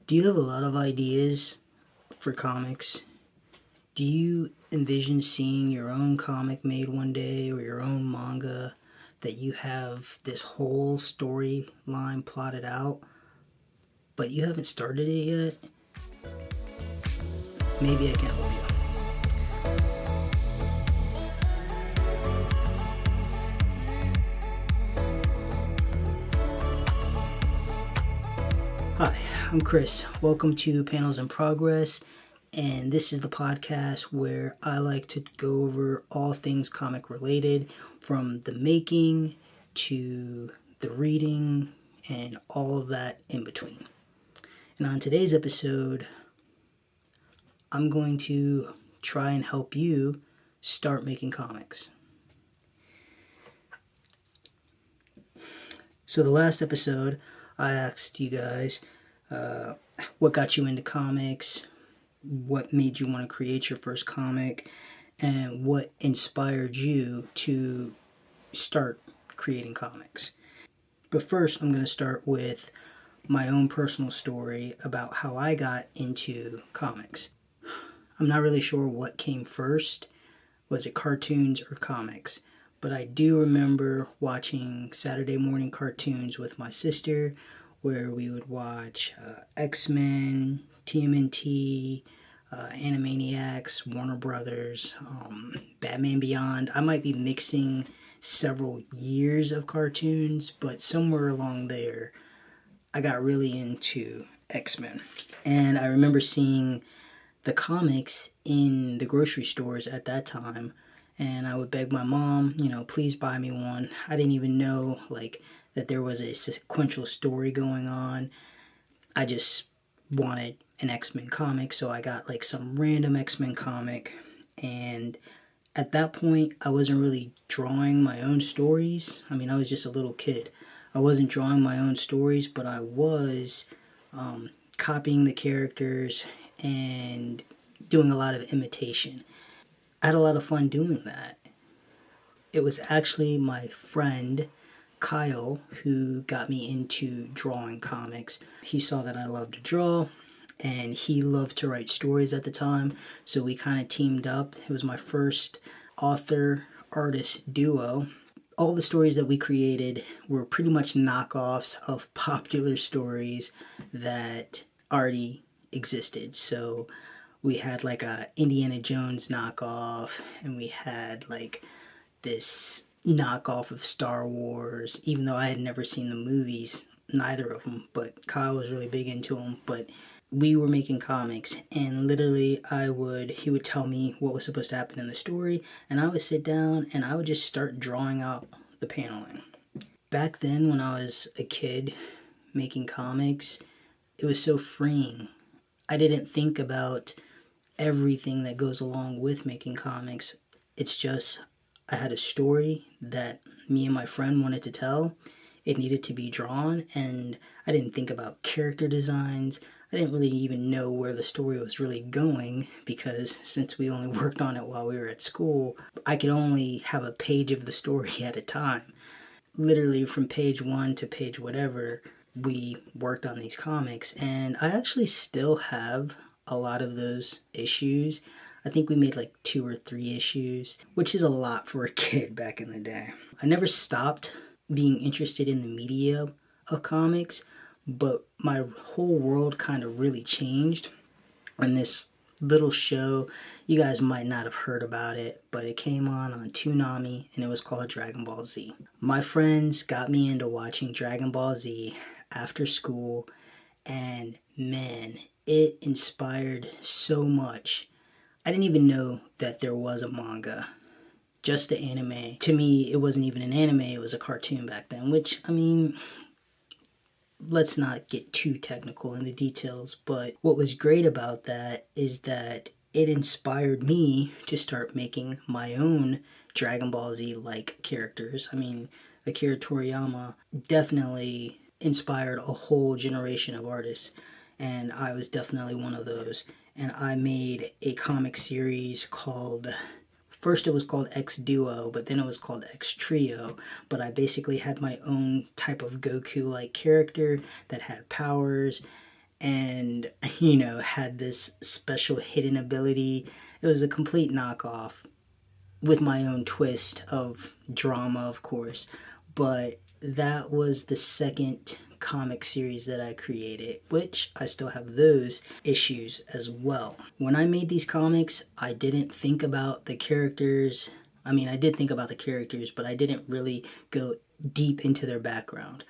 Do you have a lot of ideas for comics? Do you envision seeing your own comic made one day or your own manga that you have this whole storyline plotted out, but you haven't started it yet? Maybe I can help you. Hi, I'm Chris. Welcome to Panels in Progress, and this is the podcast where I like to go over all things comic related, from the making to the reading and all of that in between. And on today's episode, I'm going to try and help you start making comics. So the last episode, I asked you guys what got you into comics, what made you want to create your first comic, and what inspired you to start creating comics. But first, I'm going to start with my own personal story about how I got into comics. I'm not really sure what came first. Was it cartoons or comics? But I do remember watching Saturday morning cartoons with my sister, where we would watch X-Men, TMNT, Animaniacs, Warner Brothers, Batman Beyond. I might be mixing several years of cartoons, but somewhere along there, I got really into X-Men. And I remember seeing the comics in the grocery stores at that time, and I would beg my mom, please buy me one. I didn't even know, that there was a sequential story going on. I just wanted an X-Men comic, so I got, some random X-Men comic, and at that point, I wasn't really drawing my own stories. I mean, I was just a little kid. I wasn't drawing my own stories, but I was copying the characters and doing a lot of imitation. I had a lot of fun doing that. It was actually my friend Kyle who got me into drawing comics. He saw that I loved to draw and he loved to write stories at the time, so we kind of teamed up. It was my first author-artist duo. All the stories that we created were pretty much knockoffs of popular stories that already existed. So we had a Indiana Jones knockoff, and we had this knockoff of Star Wars, even though I had never seen the movies, neither of them, but Kyle was really big into them. But we were making comics, and literally he would tell me what was supposed to happen in the story, and I would sit down and I would just start drawing out the paneling. Back then, when I was a kid making comics, it was so freeing. I didn't think about everything that goes along with making comics. It's just I had a story that me and my friend wanted to tell. It needed to be drawn, and I didn't think about character designs. I didn't really even know where the story was really going, because since we only worked on it while we were at school, I could only have a page of the story at a time. Literally from page 1 to page whatever, we worked on these comics, and I actually still have a lot of those issues. I think we made 2 or 3 issues, which is a lot for a kid back in the day. I never stopped being interested in the media of comics, but my whole world kind of really changed when this little show, you guys might not have heard about it, but it came on Toonami, and it was called Dragon Ball Z. My friends got me into watching Dragon Ball Z after school, and man, it inspired so much. I didn't even know that there was a manga, just the anime. To me, it wasn't even an anime, it was a cartoon back then, which, let's not get too technical in the details, but what was great about that is that it inspired me to start making my own Dragon Ball Z-like characters. Akira Toriyama definitely inspired a whole generation of artists, and I was definitely one of those. And I made a comic series called, first it was called X Duo, but then it was called X Trio. But I basically had my own type of Goku-like character that had powers, and, had this special hidden ability. It was a complete knockoff with my own twist of drama, of course. But that was the second comic series that I created, which I still have those issues as well. When I made these comics, I didn't think about the characters. I mean, I did think about the characters, but I didn't really go deep into their background.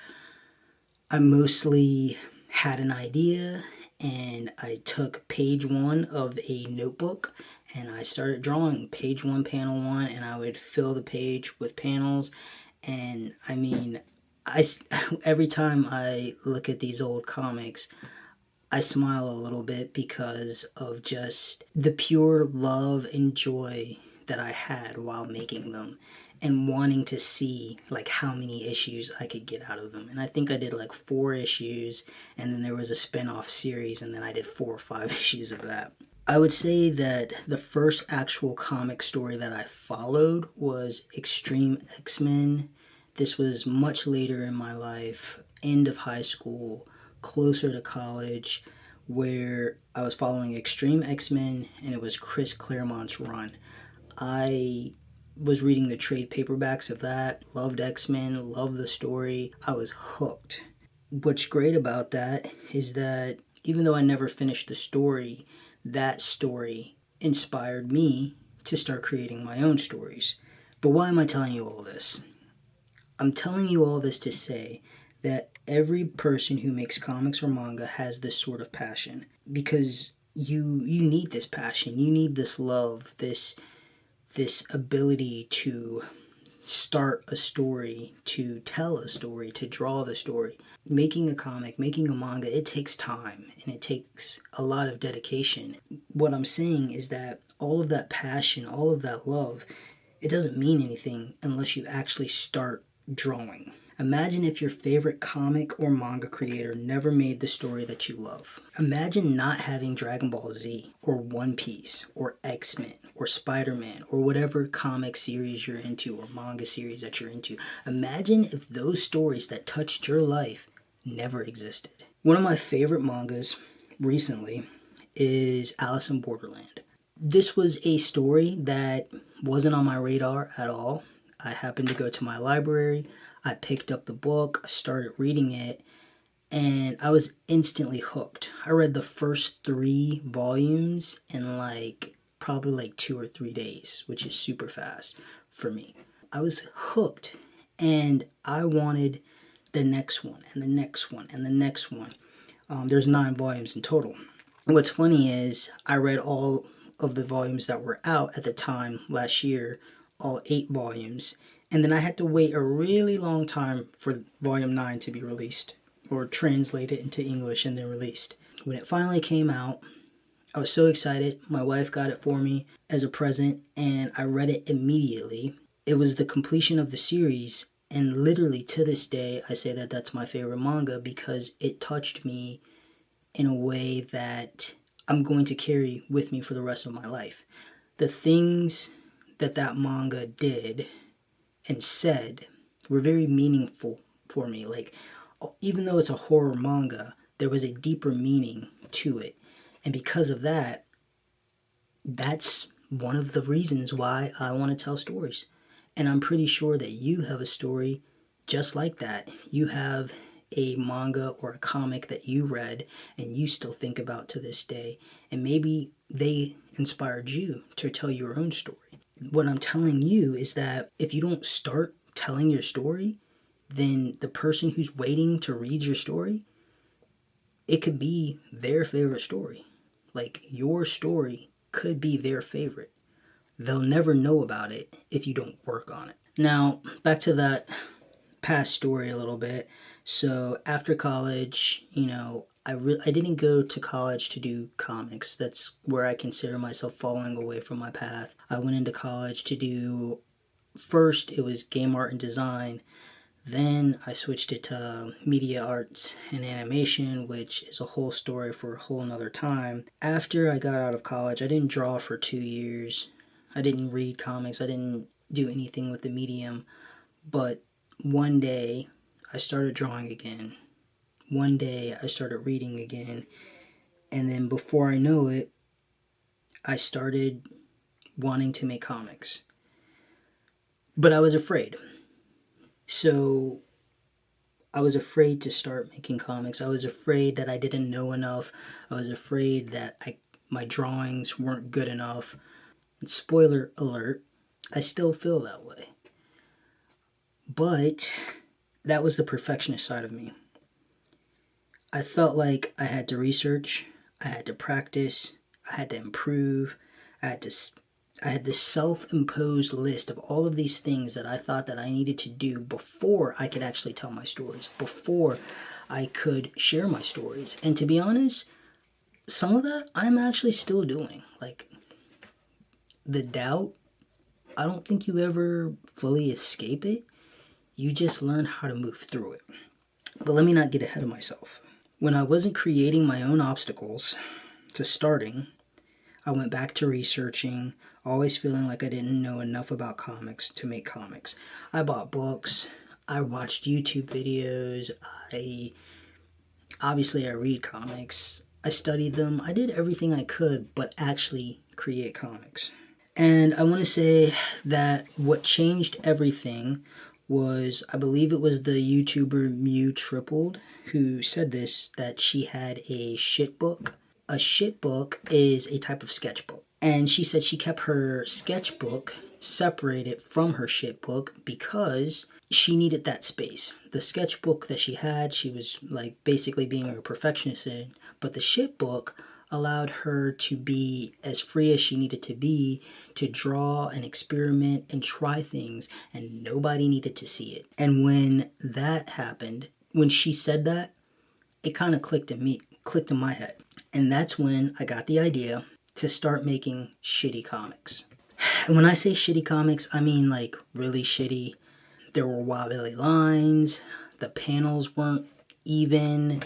I mostly had an idea, and I took page 1 of a notebook and I started drawing page 1, panel 1, and I would fill the page with panels. And I mean, every time I look at these old comics, I smile a little bit because of just the pure love and joy that I had while making them, and wanting to see like how many issues I could get out of them. And I think I did like 4 issues, and then there was a spin-off series, and then I did 4 or 5 issues of that. I would say that the first actual comic story that I followed was Extreme X-Men. This was much later in my life, end of high school, closer to college, where I was following Extreme X-Men, and it was Chris Claremont's run. I was reading the trade paperbacks of that, loved X-Men, loved the story. I was hooked. What's great about that is that even though I never finished the story, that story inspired me to start creating my own stories. But why am I telling you all this? I'm telling you all this to say that every person who makes comics or manga has this sort of passion, because you need this passion, you need this love, this ability to start a story, to tell a story, to draw the story. Making a comic, making a manga, it takes time and it takes a lot of dedication. What I'm saying is that all of that passion, all of that love, it doesn't mean anything unless you actually start drawing. Imagine if your favorite comic or manga creator never made the story that you love. Imagine not having Dragon Ball Z or One Piece or X-Men or Spider-Man or whatever comic series you're into or manga series that you're into. Imagine if those stories that touched your life never existed. One of my favorite mangas recently is Alice in Borderland. This was a story that wasn't on my radar at all. I happened to go to my library, I picked up the book, I started reading it, and I was instantly hooked. I read the first 3 volumes in probably 2 or 3 days, which is super fast for me. I was hooked, and I wanted the next one, and the next one, and the next one. There's 9 volumes in total. What's funny is I read all of the volumes that were out at the time last year, all 8 volumes, and then I had to wait a really long time for volume 9 to be released, or translated into English and then released. When it finally came out, I was so excited. My wife got it for me as a present, and I read it immediately. It was the completion of the series, and literally to this day, I say that that's my favorite manga because it touched me in a way that I'm going to carry with me for the rest of my life. The things that manga did and said were very meaningful for me. Even though it's a horror manga, there was a deeper meaning to it. And because of that, that's one of the reasons why I want to tell stories. And I'm pretty sure that you have a story just like that. You have a manga or a comic that you read and you still think about to this day. And maybe they inspired you to tell your own story. What I'm telling you is that if you don't start telling your story, then the person who's waiting to read your story, it could be their favorite story. Your story could be their favorite. They'll never know about it if you don't work on it. Now, back to that past story a little bit. So after college, I didn't go to college to do comics. That's where I consider myself falling away from my path. I went into college to do, first it was game art and design. Then I switched it to media arts and animation, which is a whole story for a whole nother time. After I got out of college, I didn't draw for 2 years. I didn't read comics. I didn't do anything with the medium. But one day, I started drawing again. one day I started reading again, and then before I know it, I started wanting to make comics. But I was afraid. So I was afraid to start making comics. I was afraid that I didn't know enough. I was afraid that my drawings weren't good enough. And spoiler alert, I still feel that way. But that was the perfectionist side of me. I felt like I had to research, I had to practice, I had to improve, I had this self-imposed list of all of these things that I thought that I needed to do before I could actually tell my stories, before I could share my stories. And to be honest, some of that I'm actually still doing. Like, the doubt, I don't think you ever fully escape it. You just learn how to move through it. But let me not get ahead of myself. When I wasn't creating my own obstacles to starting, I went back to researching, always feeling like I didn't know enough about comics to make comics. I bought books, I watched YouTube videos, I read comics, I studied them, I did everything I could but actually create comics. And I want to say that what changed everything was, I believe it was the YouTuber Mew Tripled who said this, that she had a shit book. A shit book is a type of sketchbook. And she said she kept her sketchbook separated from her shit book because she needed that space. The sketchbook that she had, she was like basically being a perfectionist in, but the shit book allowed her to be as free as she needed to be, to draw and experiment and try things, and nobody needed to see it. And when that happened, when she said that, it kind of clicked in my head. And that's when I got the idea to start making shitty comics. And when I say shitty comics, I mean like really shitty. There were wobbly lines, the panels weren't even,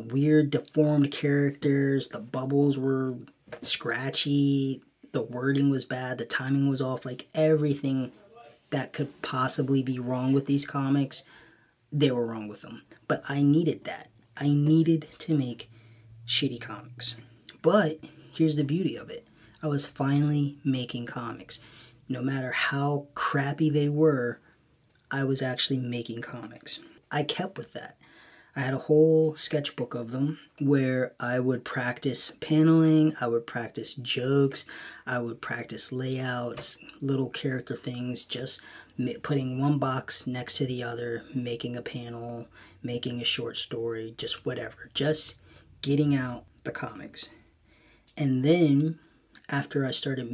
weird deformed characters, the bubbles were scratchy, the wording was bad, the timing was off, like everything that could possibly be wrong with these comics, they were wrong with them. But I needed that. I needed to make shitty comics. But here's the beauty of it. I was finally making comics. No matter how crappy they were, I was actually making comics. I kept with that. I had a whole sketchbook of them where I would practice paneling, I would practice jokes, I would practice layouts, little character things, just putting one box next to the other, making a panel, making a short story, just whatever. Just getting out the comics. And then after I started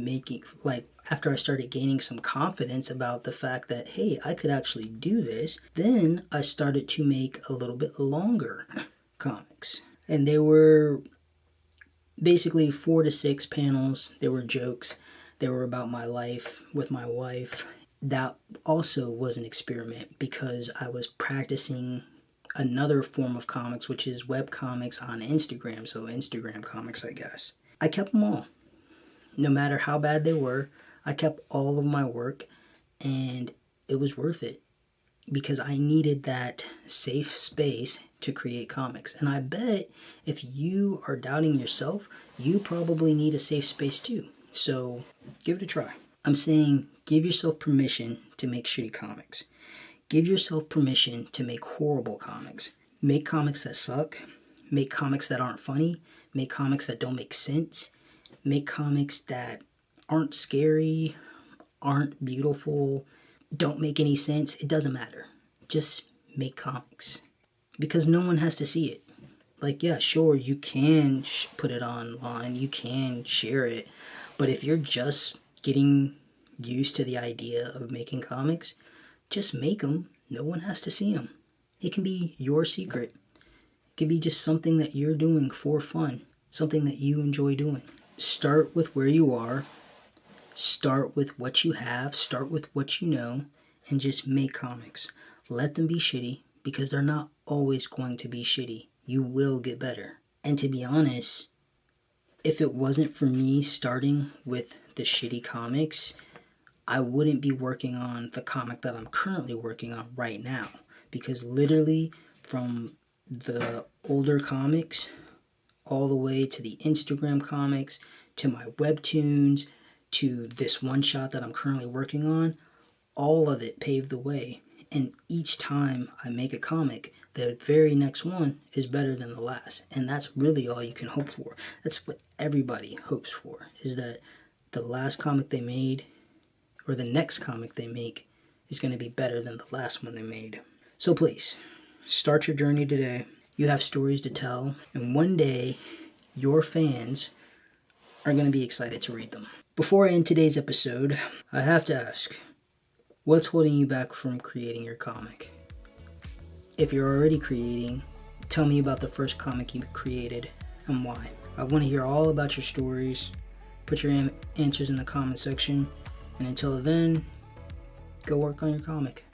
gaining some confidence about the fact that, hey, I could actually do this, then I started to make a little bit longer comics. And they were basically 4 to 6 panels. They were jokes. They were about my life with my wife. That also was an experiment because I was practicing another form of comics, which is web comics on Instagram. So Instagram comics, I guess. I kept them all. No matter how bad they were, I kept all of my work, and it was worth it because I needed that safe space to create comics. And I bet if you are doubting yourself, you probably need a safe space too. So give it a try. I'm saying give yourself permission to make shitty comics. Give yourself permission to make horrible comics. Make comics that suck. Make comics that aren't funny. Make comics that don't make sense. Make comics that aren't scary, aren't beautiful, don't make any sense. It doesn't matter. Just make comics. Because no one has to see it. Like, yeah, sure, you can put it online, you can share it, but if you're just getting used to the idea of making comics, just make them. No one has to see them. It can be your secret. It can be just something that you're doing for fun, something that you enjoy doing. Start with where you are, start with what you have, start with what you know, and just make comics. Let them be shitty, because they're not always going to be shitty. You will get better. And to be honest, if it wasn't for me starting with the shitty comics, I wouldn't be working on the comic that I'm currently working on right now. Because literally from the older comics all the way to the Instagram comics, to my webtoons, to this one shot that I'm currently working on, all of it paved the way. And each time I make a comic, the very next one is better than the last. And that's really all you can hope for. That's what everybody hopes for, is that the last comic they made, or the next comic they make, is going to be better than the last one they made. So please, start your journey today. You have stories to tell, and one day, your fans are going to be excited to read them. Before I end today's episode, I have to ask, what's holding you back from creating your comic? If you're already creating, tell me about the first comic you created and why. I want to hear all about your stories. Put your answers in the comment section. And until then, go work on your comic.